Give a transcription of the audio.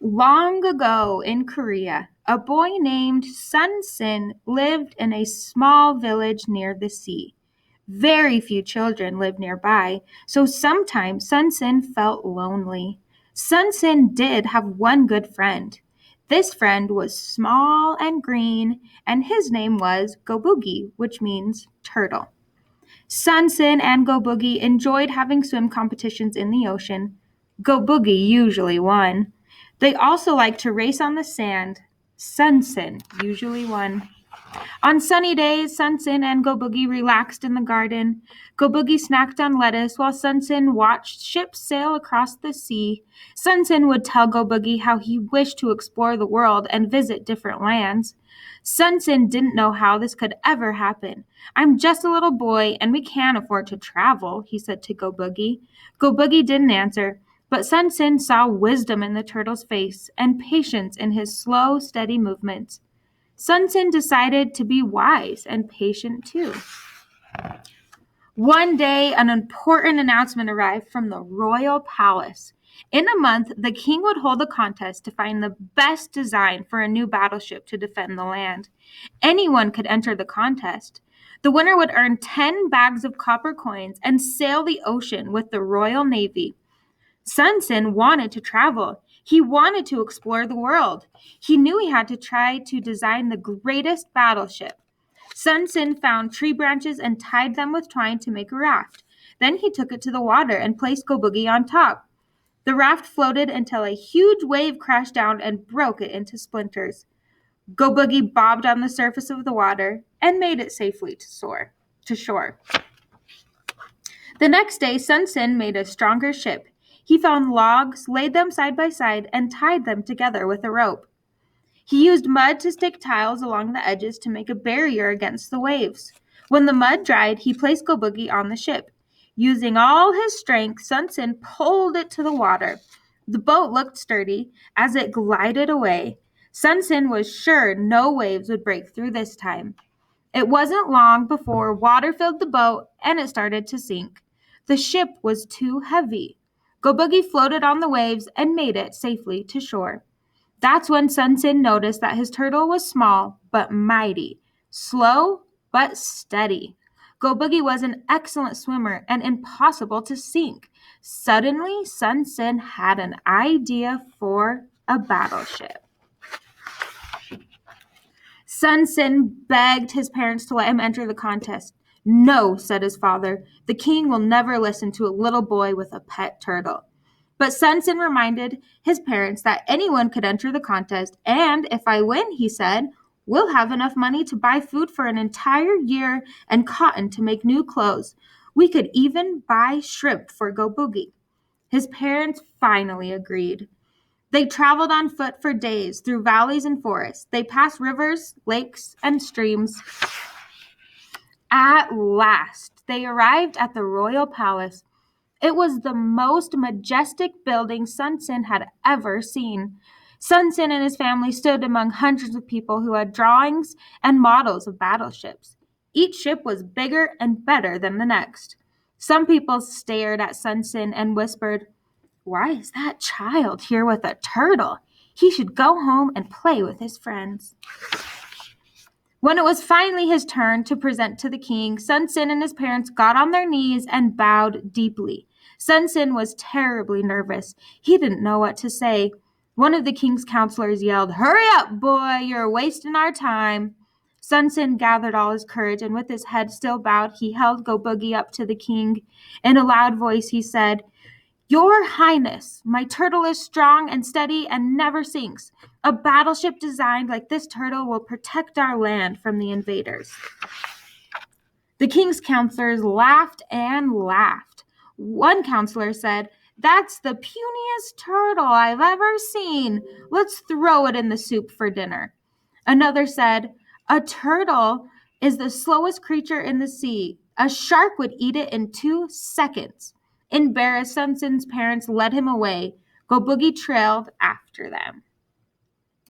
Long ago in Korea, a boy named Sun Sin lived in a small village near the sea. Very few children lived nearby, so sometimes Sun Sin felt lonely. Sun Sin did have one good friend. This friend was small and green, and his name was Gobugi, which means turtle. Sun Sin and Go Boogie enjoyed having swim competitions in the ocean. Go Boogie usually won. They also liked to race on the sand. Sun Sin usually won. On sunny days, Sun Sin and Go Boogie relaxed in the garden. Go Boogie snacked on lettuce while Sun Sin watched ships sail across the sea. Sun Sin would tell Go Boogie how he wished to explore the world and visit different lands. Sun Sin didn't know how this could ever happen. I'm just a little boy and we can't afford to travel, he said to Go Boogie. Go Boogie didn't answer, but Sun Sin saw wisdom in the turtle's face and patience in his slow, steady movements. Sun Sin decided to be wise and patient too. One day, an important announcement arrived from the royal palace. In a month, the king would hold a contest to find the best design for a new battleship to defend the land. Anyone could enter the contest. The winner would earn 10 bags of copper coins and sail the ocean with the Royal Navy. Sun Sin wanted to travel. He wanted to explore the world. He knew he had to try to design the greatest battleship. Sun Sin found tree branches and tied them with twine to make a raft. Then he took it to the water and placed Go Boogie on top. The raft floated until a huge wave crashed down and broke it into splinters. Go Boogie bobbed on the surface of the water and made it safely to shore. The next day, Sun Sin made a stronger ship. He found logs, laid them side by side, and tied them together with a rope. He used mud to stick tiles along the edges to make a barrier against the waves. When the mud dried, he placed Go Boogie on the ship. Using all his strength, Sun Sin pulled it to the water. The boat looked sturdy as it glided away. Sun Sin was sure no waves would break through this time. It wasn't long before water filled the boat and it started to sink. The ship was too heavy. Go Boogie floated on the waves and made it safely to shore. That's when Sun Sin noticed that his turtle was small but mighty, slow but steady. Go Boogie was an excellent swimmer and impossible to sink. Suddenly, Sun Sin had an idea for a battleship. Sun Sin begged his parents to let him enter the contest. No, said his father. The king will never listen to a little boy with a pet turtle. But Sun Sin reminded his parents that anyone could enter the contest, and if I win, he said, we'll have enough money to buy food for an entire year and cotton to make new clothes. We could even buy shrimp for Go Boogie. His parents finally agreed. They traveled on foot for days through valleys and forests. They passed rivers, lakes, and streams. At last, they arrived at the royal palace. It was the most majestic building Sun Sin had ever seen. Sun Sin and his family stood among hundreds of people who had drawings and models of battleships. Each ship was bigger and better than the next. Some people stared at Sun Sin and whispered, "Why is that child here with a turtle? He should go home and play with his friends." When it was finally his turn to present to the king, Sun Sin and his parents got on their knees and bowed deeply. Sun Sin was terribly nervous. He didn't know what to say. One of the king's counselors yelled, "Hurry up, boy, you're wasting our time." Sun Sin gathered all his courage, and with his head still bowed, he held Go Boogie up to the king. In a loud voice, he said, "Your Highness, my turtle is strong and steady and never sinks. A battleship designed like this turtle will protect our land from the invaders." The king's counselors laughed and laughed. One counselor said, "That's the puniest turtle I've ever seen. Let's throw it in the soup for dinner." Another said, "A turtle is the slowest creature in the sea. A shark would eat it in 2 seconds." Embarrassed, Sun Sin's parents led him away. Go Boogie trailed after them.